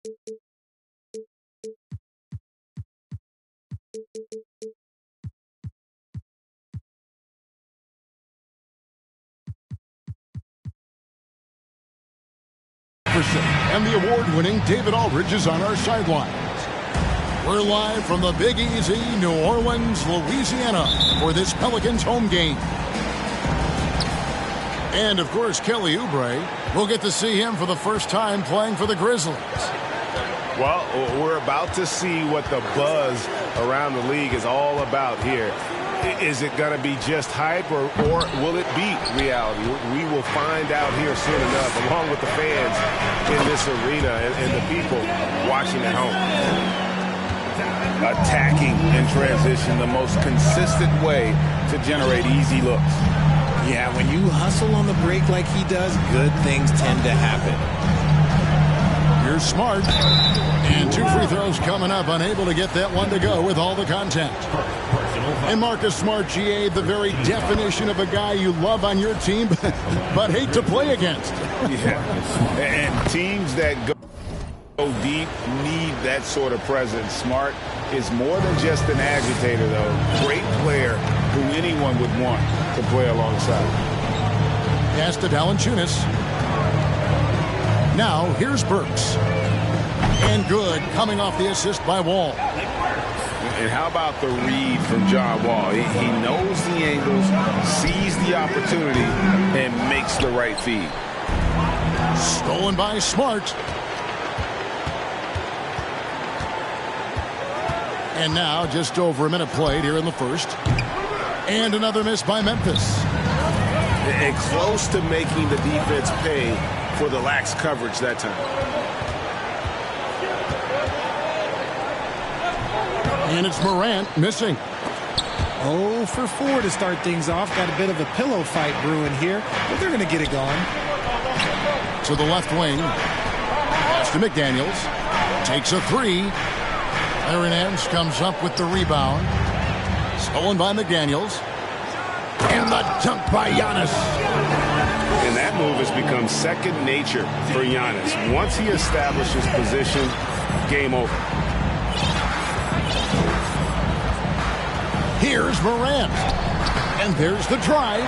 And the award-winning David Aldridge is on our sidelines. We're live from the Big Easy, New Orleans, Louisiana, for this Pelicans home game. And, of course, Kelly Oubre. We'll get to see him for the first time playing for the Grizzlies. Well, we're about to see what the buzz around the league is all about here. Is it going to be just hype, or will it be reality? We will find out here soon enough, along with the fans in this arena and the people watching at home. Attacking in transition, the most consistent way to generate easy looks. Yeah, when you hustle on the break like he does, good things tend to happen. Here's Smart. And 2 free throws coming up, unable to get that one to go with all the contact. And Marcus Smart, GA, the very definition of a guy you love on your team, but hate to play against. Yeah, and teams that go deep need that sort of presence. Smart is more than just an agitator, though. Great player who anyone would want to play alongside. Pass to Valanciunas. Now, here's Burks. And good, coming off the assist by Wall. And how about the read from John Wall? He knows the angles, sees the opportunity, and makes the right feed. Stolen by Smart. And now, just over a minute played here in the first. And another miss by Memphis. And close to making the defense pay for the lax coverage that time. And it's Morant missing. 0 for 4 to start things off. Got a bit of a pillow fight brewing here, but they're going to get it going. To the left wing. Pass to McDaniels. Takes a 3. Aaron Nance comes up with the rebound. Stolen by McDaniels. And the dunk by Giannis. And that move has become second nature for Giannis. Once he establishes position, game over. Here's Morant. And there's the drive.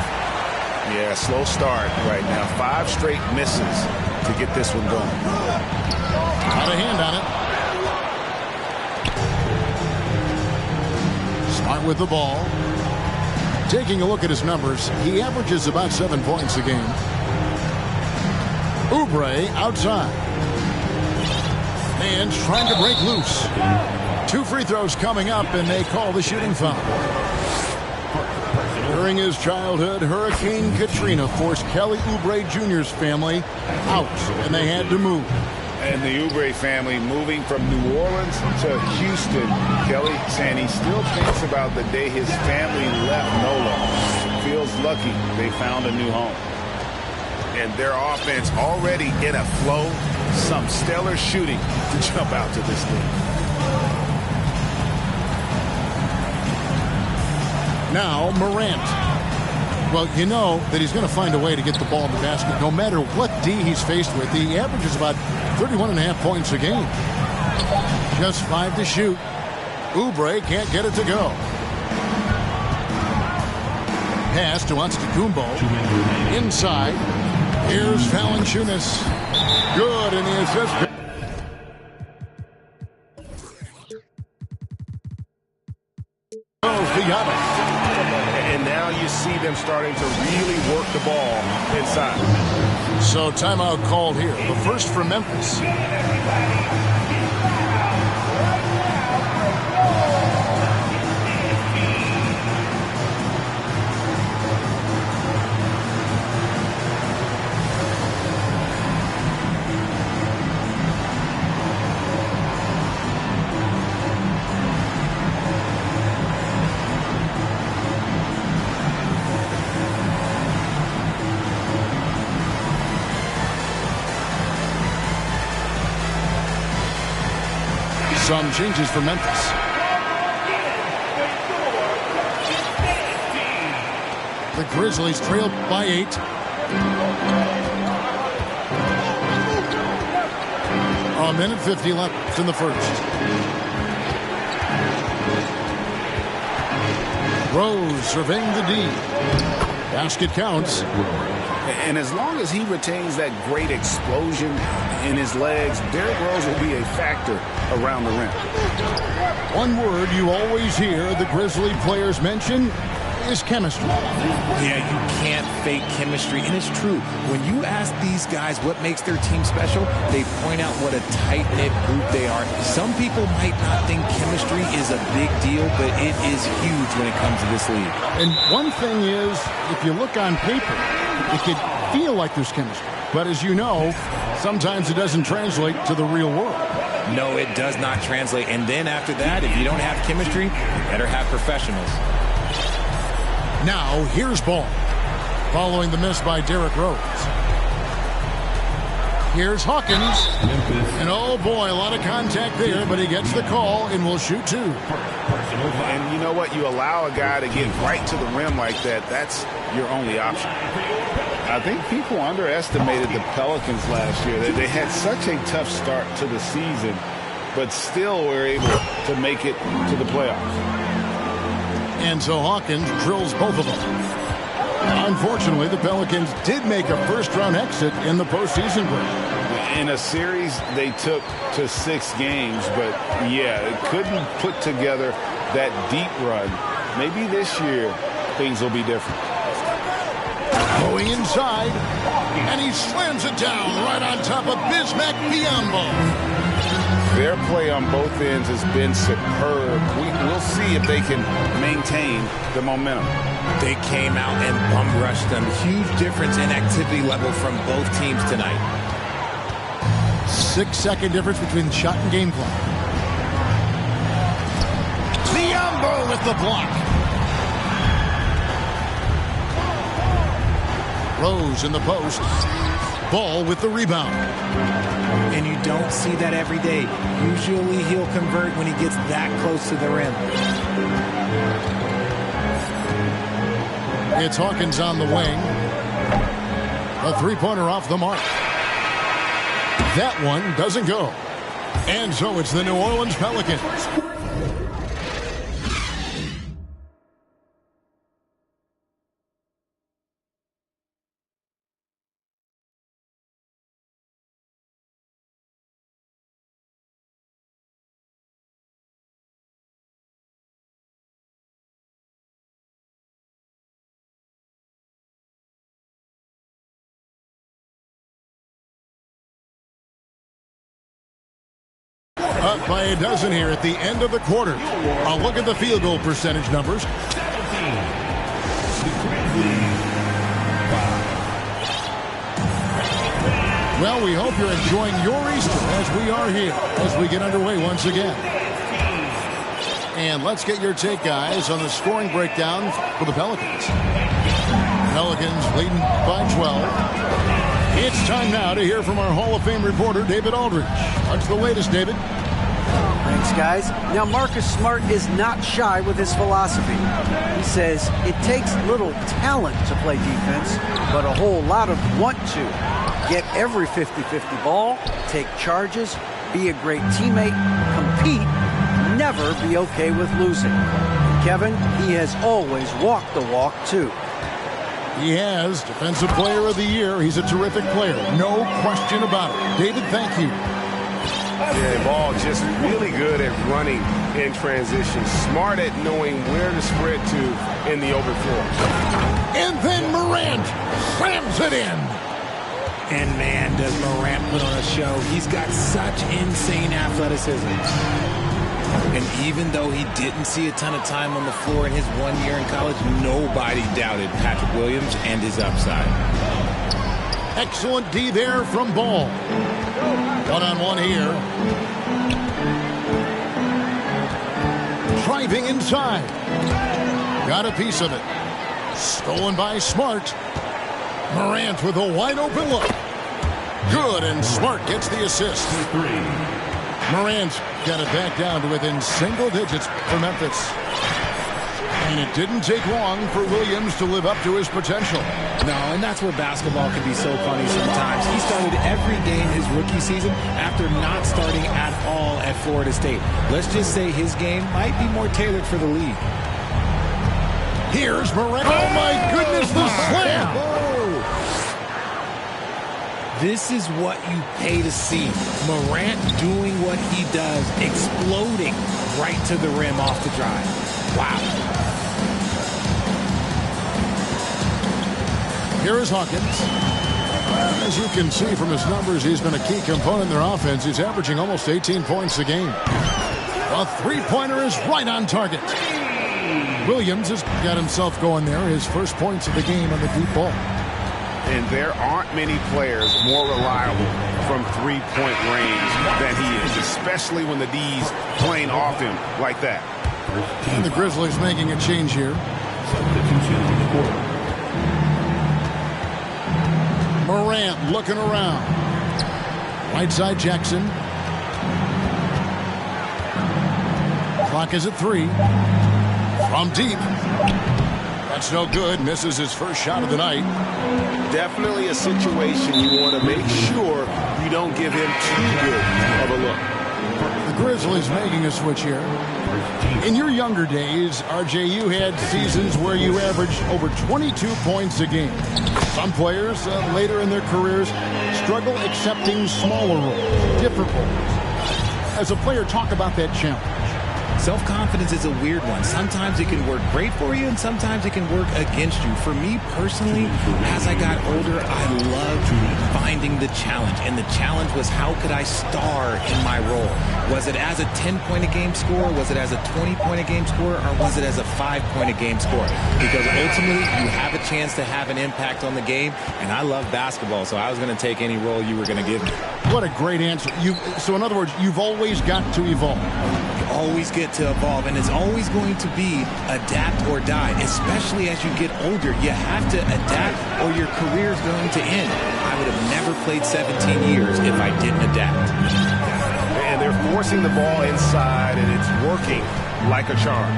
Yeah, slow start right now. 5 straight misses to get this one going. Got a hand on it. Smart with the ball. Taking a look at his numbers, he averages about 7 points a game. Oubre outside. Man's trying to break loose. 2 free throws coming up, and they call the shooting foul. During his childhood, Hurricane Katrina forced Kelly Oubre Jr.'s family out, and they had to move. And the Oubre family moving from New Orleans to Houston. Kelly saying he still thinks about the day his family left NOLA. Feels lucky they found a new home. And their offense already in a flow. Some stellar shooting to jump out to this league. Now Morant. Well, you know that he's going to find a way to get the ball in the basket no matter what D he's faced with. He averages about 31.5 points a game. Just 5 to shoot. Oubre can't get it to go. Pass to Antetokounmpo. Inside. Here's Valanciunas. Good in the assist. And now you see them starting to really work the ball inside. So timeout called here. The first for Memphis. Some changes for Memphis. The Grizzlies trailed by 8. A minute 50 left in the first. Rose surveying the D. Basket counts. And as long as he retains that great explosion in his legs, Derrick Rose will be a factor around the rim. One word you always hear the Grizzly players mention is chemistry. Yeah, you can't fake chemistry, and it's true. When you ask these guys what makes their team special, they point out what a tight-knit group they are. Some people might not think chemistry is a big deal, but it is huge when it comes to this league. And one thing is, if you look on paper, it could feel like there's chemistry. But as you know, sometimes it doesn't translate to the real world. No, it does not translate. And then after that, if you don't have chemistry, you better have professionals. Now, here's Ball. Following the miss by Derrick Rose. Here's Hawkins. And oh boy, a lot of contact there, but he gets the call and will shoot two. And you know what? You allow a guy to get right to the rim like that, that's your only option. I think people underestimated the Pelicans last year. They had such a tough start to the season, but still were able to make it to the playoffs. And so Hawkins drills both of them. Unfortunately, the Pelicans did make a first-round exit in the postseason break. In a series they took to 6 games, but yeah, it couldn't put together that deep run. Maybe this year things will be different. Going inside, and he slams it down right on top of Bismack Biyombo. Their play on both ends has been superb. We'll see if they can maintain the momentum. They came out and bum rushed them. Huge difference in activity level from both teams tonight. 6-second difference between shot and game clock. Biyombo with the block. Rose in the post. Ball with the rebound. And you don't see that every day. Usually he'll convert when he gets that close to the rim. It's Hawkins on the wing. A three-pointer off the mark. That one doesn't go. And so it's the New Orleans Pelicans. Up by a dozen here at the end of the quarter. I'll look at the field goal percentage numbers. Well, we hope you're enjoying your Easter as we are here as we get underway once again. And let's get your take, guys, on the scoring breakdown for the Pelicans. Pelicans leading by 12. It's time now to hear from our Hall of Fame reporter, David Aldridge. What's the latest, David? Thanks, guys. Now, Marcus Smart is not shy with his philosophy. He says it takes little talent to play defense, but a whole lot of want to. Get every 50-50 ball, take charges, be a great teammate, compete, never be okay with losing. Kevin, he has always walked the walk, too. He has. Defensive Player of the Year. He's a terrific player. No question about it. David, thank you. Yeah, Ball just really good at running in transition. Smart at knowing where to spread to in the open floor. And then Morant slams it in. And man, does Morant put on a show. He's got such insane athleticism. And even though he didn't see a ton of time on the floor in his 1 year in college, nobody doubted Patrick Williams and his upside. Excellent D there from Ball. One-on-one here. Driving inside. Got a piece of it. Stolen by Smart. Morant with a wide-open look. Good, and Smart gets the assist. Morant got it back down to within single digits for Memphis. And it didn't take long for Williams to live up to his potential. No, and that's where basketball can be so funny sometimes. He started played every game his rookie season after not starting at all at Florida State. Let's just say his game might be more tailored for the league. Here's Morant. Oh, my goodness, the slam. This is what you pay to see. Morant doing what he does, exploding right to the rim off the drive. Wow. Here is Hawkins. As you can see from his numbers, he's been a key component in their offense. He's averaging almost 18 points a game. A three-pointer is right on target. Williams has got himself going there. His first points of the game on the deep ball. And there aren't many players more reliable from three-point range than he is, especially when the D's playing off him like that. And the Grizzlies making a change here. Morant looking around. Right side Jackson. Clock is at 3. From deep. That's no good. Misses his first shot of the night. Definitely a situation you want to make sure you don't give him too good of a look. The Grizzlies making a switch here. In your younger days, RJ, you had seasons where you averaged over 22 points a game. Some players later in their careers struggle accepting smaller roles, different roles. As a player, talk about that challenge. Self-confidence is a weird one. Sometimes it can work great for you, and sometimes it can work against you. For me personally, as I got older, I loved finding the challenge. And the challenge was, how could I star in my role? Was it as a 10-point-a-game scorer? Was it as a 20-point-a-game scorer? Or was it as a 5-point-a-game scorer? Because ultimately, you have a chance to have an impact on the game. And I love basketball, so I was going to take any role you were going to give me. What a great answer. So in other words, you've always got to evolve. You always get to evolve, and it's always going to be adapt or die, especially as you get older. You have to adapt or your career is going to end. I would have never played 17 years if I didn't adapt. And they're forcing the ball inside, and it's working like a charm.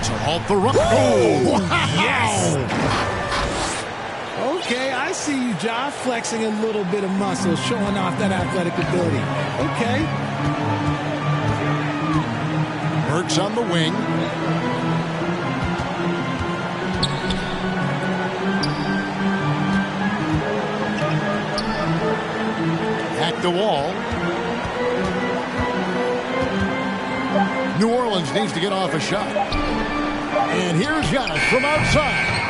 To halt the run. Oh, yes! Okay, I see you, Ja, flexing a little bit of muscle, showing off that athletic ability. Okay. Burks on the wing. Hack the wall. New Orleans needs to get off a shot. And here's Giannis from outside.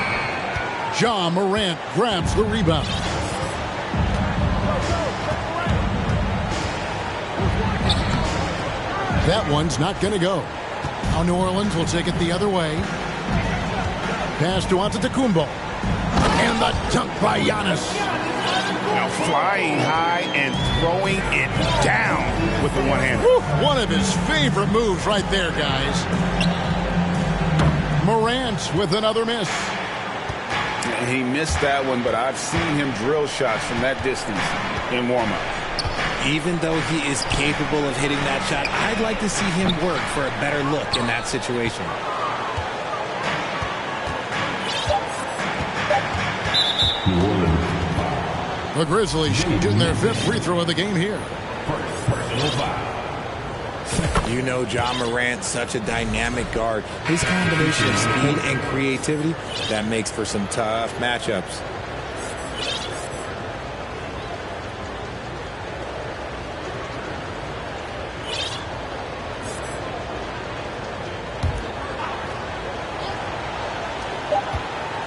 Ja Morant grabs the rebound. That one's not going to go. Now New Orleans will take it the other way. Pass to Antetokounmpo. And the dunk by Giannis. Now flying high and throwing it down with the one-hander. One of his favorite moves right there, guys. Morant with another miss. He missed that one, but I've seen him drill shots from that distance in warm-up. Even though he is capable of hitting that shot, I'd like to see him work for a better look in that situation. The Grizzlies shooting their 5th free throw of the game here. You know Ja Morant, such a dynamic guard. His combination of speed and creativity, that makes for some tough matchups.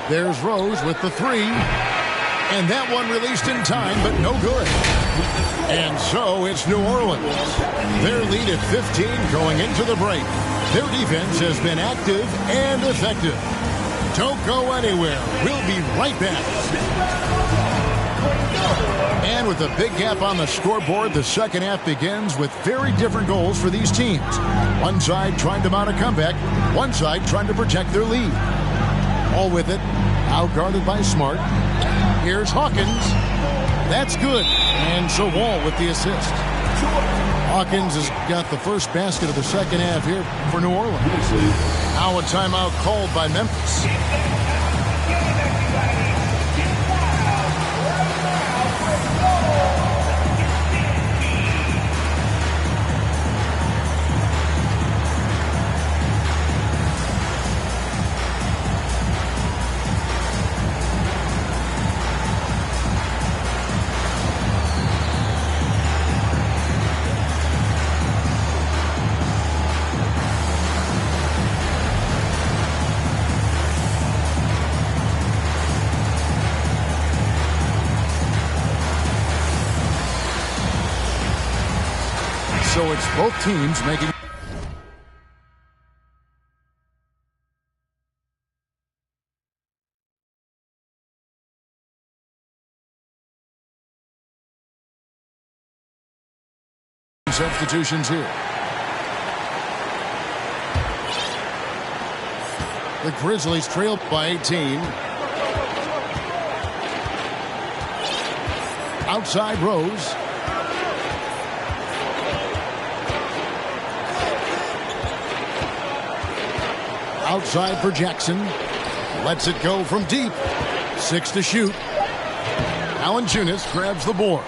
There's Rose with the 3. And that one released in time, but no good. And so it's New Orleans. Their lead at 15 going into the break. Their defense has been active and effective. Don't go anywhere. We'll be right back. And with a big gap on the scoreboard, the second half begins with very different goals for these teams. One side trying to mount a comeback, one side trying to protect their lead. All with it, out-guarded by Smart. Here's Hawkins. That's good. And so Wall with the assist. Hawkins has got the first basket of the second half here for New Orleans. Now a timeout called by Memphis. So it's both teams making substitutions here. The Grizzlies trail by 18. Outside Rose. Outside for Jackson. Lets it go from deep. 6 to shoot. Valanciunas grabs the board.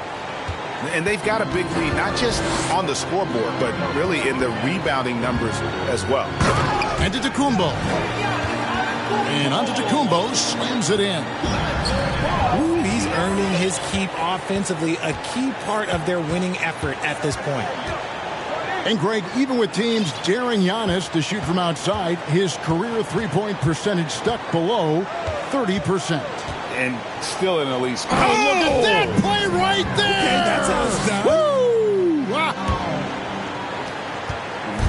And they've got a big lead, not just on the scoreboard, but really in the rebounding numbers as well. Antetokounmpo. And Antetokounmpo slams it in. Ooh, he's earning his keep offensively, a key part of their winning effort at this point. And Greg, even with teams daring Giannis to shoot from outside, his career three-point percentage stuck below 30%. And still an elite score. Oh, look at that play right there! Okay, that's how it's done. Woo! Wow.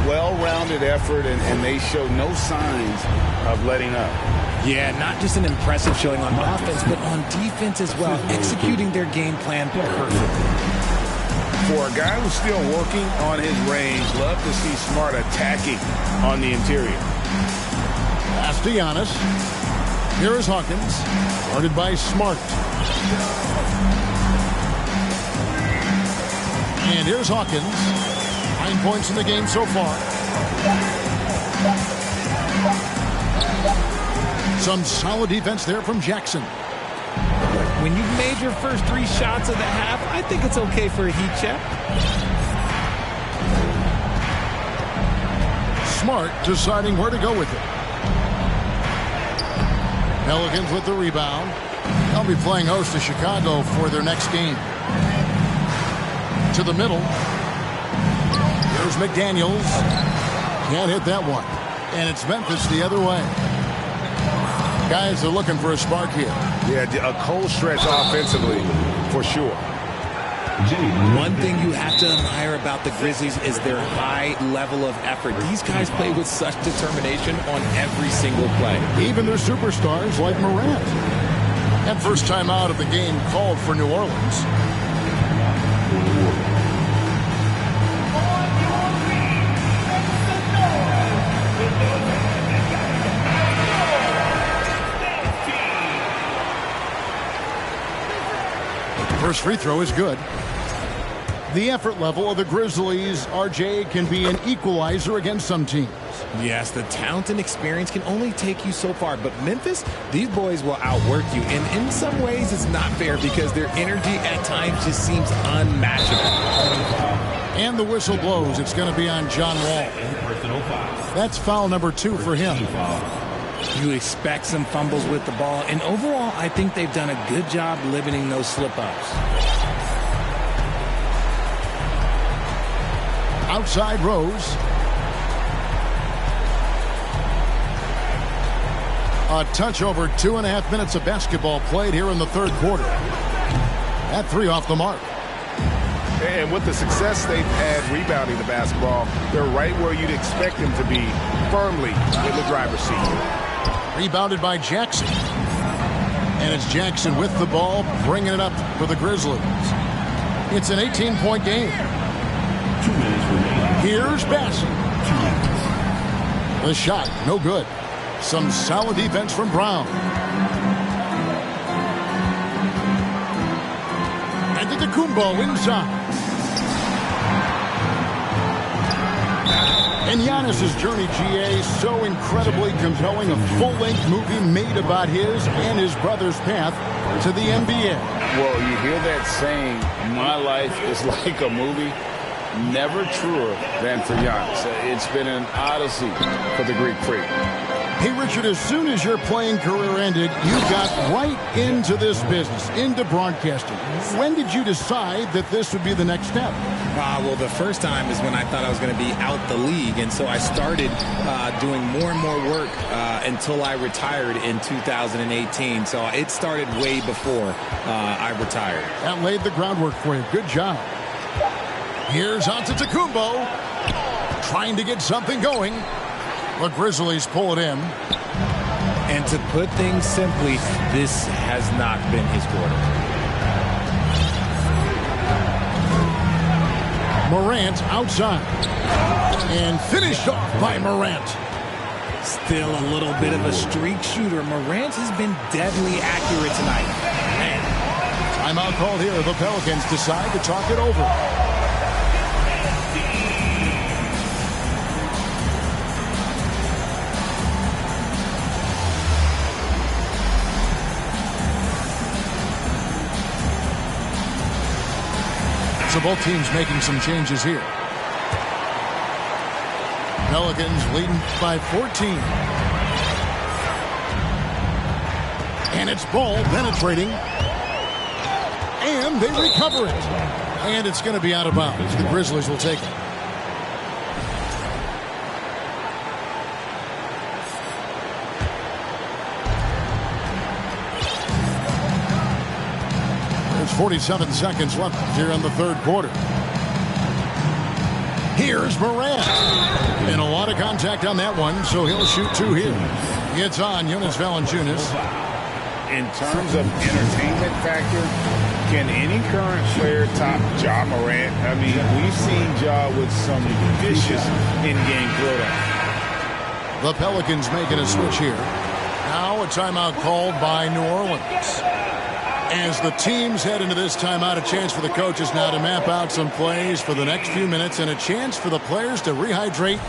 Well-rounded effort, and they show no signs of letting up. Yeah, not just an impressive showing on offense, but on defense as well, executing their game plan perfectly. For a guy who's still working on his range, love to see Smart attacking on the interior. Pass to Giannis. Here is Hawkins, guarded by Smart. And here's Hawkins. 9 points in the game so far. Some solid defense there from Jackson. When you've made your first 3 shots of the half, I think it's okay for a heat check. Smart deciding where to go with it. Pelicans with the rebound. They'll be playing host to Chicago for their next game. To the middle. Here's McDaniels. Can't hit that one. And it's Memphis the other way. Guys are looking for a spark here. Yeah, a cold stretch offensively, for sure. One thing you have to admire about the Grizzlies is their high level of effort. These guys play with such determination on every single play. Even their superstars like Morant. And first time out of the game called for New Orleans. First free throw is good. The effort level of the Grizzlies, RJ, can be an equalizer against some teams. Yes, the talent and experience can only take you so far. But Memphis, these boys will outwork you. And in some ways, it's not fair because their energy at times just seems unmatchable. And the whistle blows. It's going to be on John Wall. That's foul number 2 for him. You expect some fumbles with the ball. And overall, I think they've done a good job limiting those slip-ups. Outside Rose. A touch over 2.5 minutes of basketball played here in the third quarter. That 3 off the mark. And with the success they've had rebounding the basketball, they're right where you'd expect them to be, firmly in the driver's seat. Rebounded by Jackson. And it's Jackson with the ball, bringing it up for the Grizzlies. It's an 18-point game. 2 minutes remaining. Here's Bassett. The shot, no good. Some solid defense from Brown. Antetokounmpo inside. And Giannis' journey, GA, so incredibly compelling. A full-length movie made about his and his brother's path to the NBA. Well, you hear that saying, my life is like a movie. Never truer than for Giannis. It's been an odyssey for the Greek freak. Hey, Richard, as soon as your playing career ended, you got right into this business, into broadcasting. When did you decide that this would be the next step? Well, the first time is when I thought I was going to be out the league, and so I started doing more and more work until I retired in 2018. So it started way before I retired. That laid the groundwork for you. Good job. Here's Antetokounmpo trying to get something going. The Grizzlies pull it in. And to put things simply, this has not been his quarter. Morant outside. And finished off by Morant. Still a little bit of a streak shooter. Morant has been deadly accurate tonight. Man. Timeout called here. The Pelicans decide to talk it over. So both teams making some changes here. Pelicans leading by 14. And it's Ball penetrating. And they recover it. And it's going to be out of bounds. The Grizzlies will take it. There's 47 seconds left here in the third quarter. Here's Morant. And a lot of contact on that one, so he'll shoot two here. It's on Jonas Valanciunas. In terms of entertainment factor, can any current player top Ja Morant? I mean, we've seen Ja with some vicious in-game throwdown. The Pelicans making a switch here. Now a timeout called by New Orleans. As the teams head into this timeout, a chance for the coaches now to map out some plays for the next few minutes and a chance for the players to rehydrate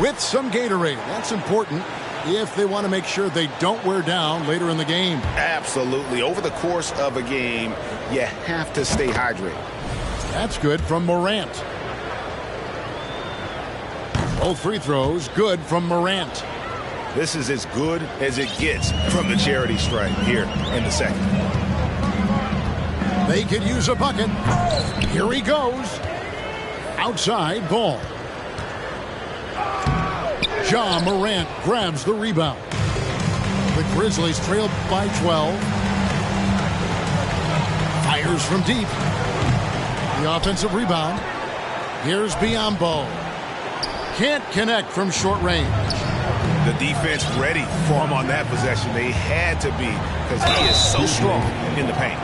with some Gatorade. That's important if they want to make sure they don't wear down later in the game. Absolutely. Over the course of a game, you have to stay hydrated. That's good from Morant. Both free throws good from Morant. This is as good as it gets from the charity stripe here in the second. They could use a bucket. Here he goes. Outside Ball. Ja Morant grabs the rebound. The Grizzlies trail by 12. Fires from deep. The offensive rebound. Here's Biyombo. Can't connect from short range. The defense ready for him on that possession. They had to be because he is so strong in the paint.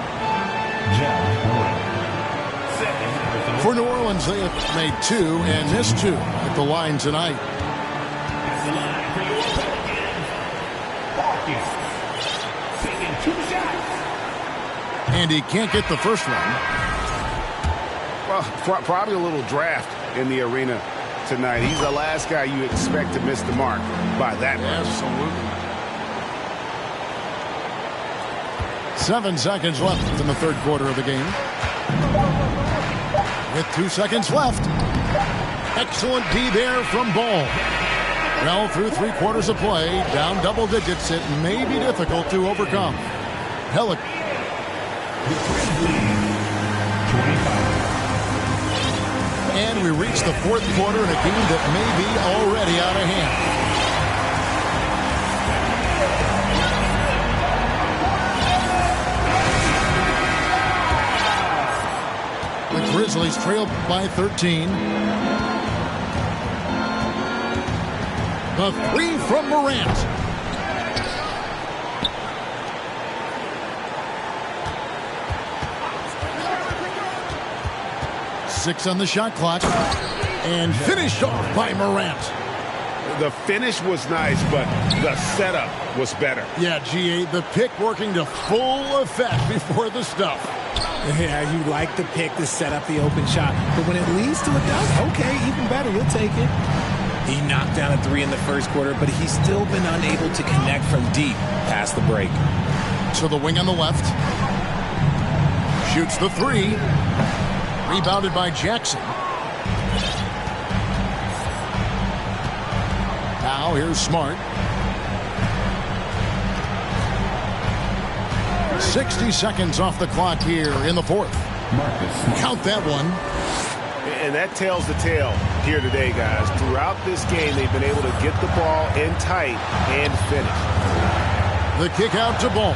For New Orleans, they have made two and missed two at the line tonight. And he can't get the first one. Well, probably a little draft in the arena tonight. He's the last guy you expect to miss the mark by that much. Absolutely. 7 seconds left in the third quarter of the game. With 2 seconds left. Excellent D there from Ball. Well, through 3 quarters of play, down double digits, it may be difficult to overcome. Pelican. And we reach the fourth quarter in a game that may be already out of hand. The Grizzlies trail by 13. The three from Morant. Six on the shot clock. And finished off by Morant. The finish was nice, but the setup was better. Yeah, GA, the pick working to full effect before the stuff. Yeah, you like the pick to set up the open shot. But when it leads to a dunk, okay, even better. You'll take it. He knocked down a 3 in the first quarter, but he's still been unable to connect from deep past the break. So the wing on the left. Shoots the 3. Rebounded by Jackson. Now here's Smart. 60 seconds off the clock here in the fourth. Count that one. And that tells the tale here today, guys. Throughout this game, they've been able to get the ball in tight and finish. The kick out to Ball.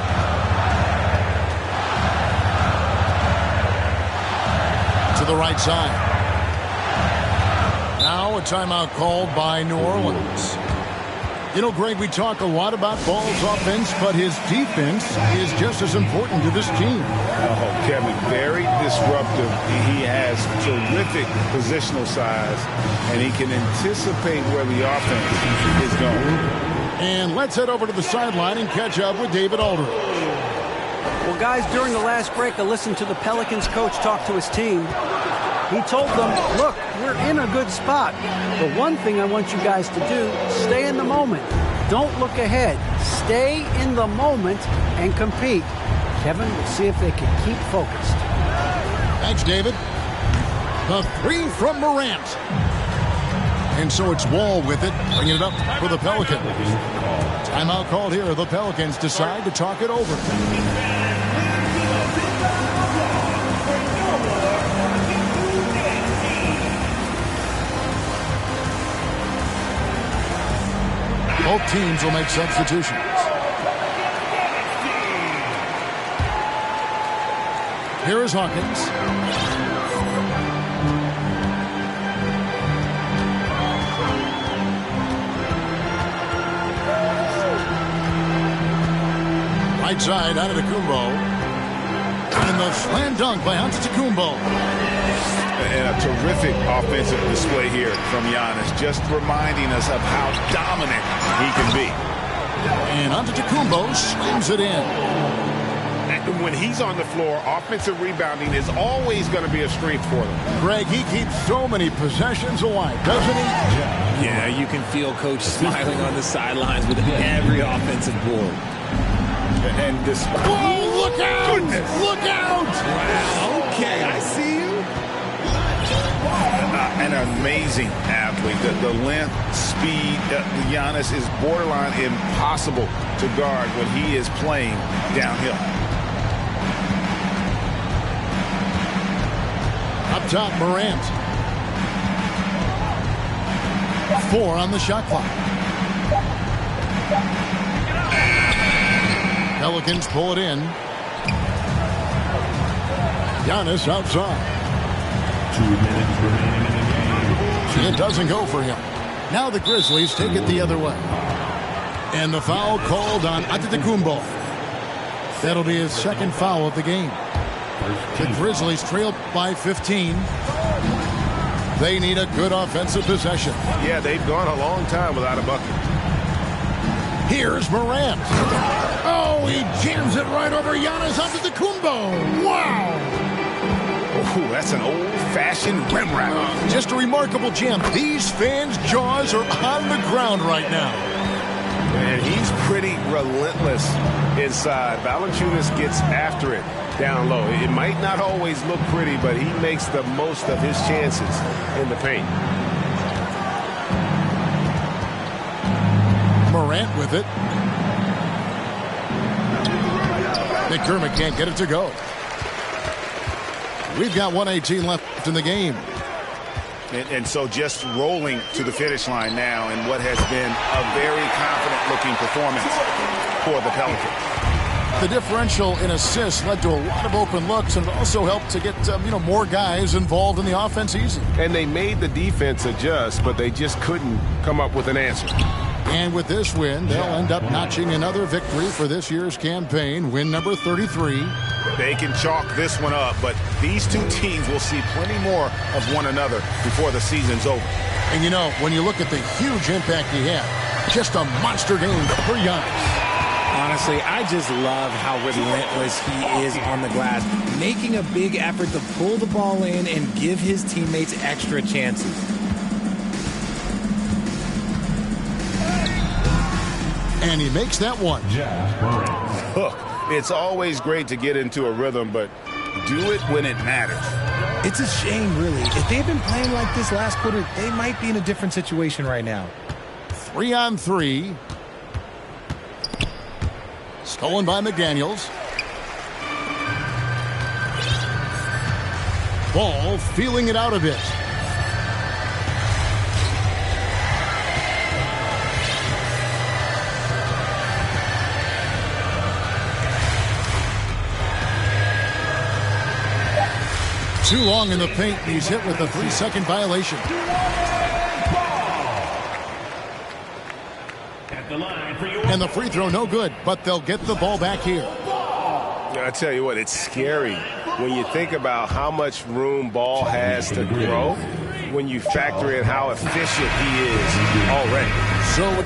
To the right side. Now a timeout called by New Orleans. You know, Greg, we talk a lot about Ball's offense, but his defense is just as important to this team. Oh, Kevin, very disruptive. He has terrific positional size, and he can anticipate where the offense is going. And let's head over to the sideline and catch up with David Aldridge. Well, guys, during the last break, I listened to the Pelicans coach talk to his team. He told them, look, we're in a good spot. The one thing I want you guys to do, stay in the moment. Don't look ahead. Stay in the moment and compete. Kevin, we'll see if they can keep focused. Thanks, David. The three from Morant. And so it's Wall with it, bringing it up for the Pelicans. Timeout called here. The Pelicans decide to talk it over. Both teams will make substitutions. Here is Hawkins. Right side, Antetokounmpo. And the slam dunk by Antetokounmpo. And a terrific offensive display here from Giannis, just reminding us of how dominant he can be. And Antetokounmpo slams it in. And when he's on the floor, offensive rebounding is always going to be a strength for them. Greg, he keeps so many possessions alive, doesn't he? Yeah, you can feel Coach smiling on the sidelines with every offensive board. And this... Whoa, look out! Goodness. Look out! Wow, okay, I see you. An amazing athlete. The length, speed, Giannis is borderline impossible to guard when he is playing downhill. Up top, Morant. 4 on the shot clock. Pelicans pull it in. Giannis outside. 2 minutes remaining in the game. It doesn't go for him. Now the Grizzlies take it the other way. And the foul called on Antetokounmpo. That'll be his second foul of the game. The Grizzlies trail by 15. They need a good offensive possession. Yeah, they've gone a long time without a bucket. Here's Morant. Oh, he jams it right over Giannis Antetokounmpo. Wow. Ooh, that's an old-fashioned rim wrap. Just a remarkable jam. These fans' jaws are on the ground right now. And he's pretty relentless inside. Valanciunas gets after it down low. It might not always look pretty, but he makes the most of his chances in the paint. Morant with it. McDermott can't get it to go. We've got 1:18 left in the game. And so just rolling to the finish line now in what has been a very confident-looking performance for the Pelicans. The differential in assists led to a lot of open looks and also helped to get more guys involved in the offense easy. And they made the defense adjust, but they just couldn't come up with an answer. And with this win, they'll end up notching another victory for this year's campaign, win number 33. They can chalk this one up, but these two teams will see plenty more of one another before the season's over. And when you look at the huge impact he had, just a monster game for Giannis. Honestly, I just love how relentless he is on the glass, making a big effort to pull the ball in and give his teammates extra chances. And he makes that one. Look, it's always great to get into a rhythm, but do it when it matters. It's a shame, really. If they've been playing like this last quarter, they might be in a different situation right now. 3-on-3. Stolen by McDaniels. Ball feeling it out a bit. Too long in the paint, and he's hit with a 3-second violation. And the free throw no good, but they'll get the ball back here. I tell you what, it's scary when you think about how much room Ball has to grow when you factor in how efficient he is already. So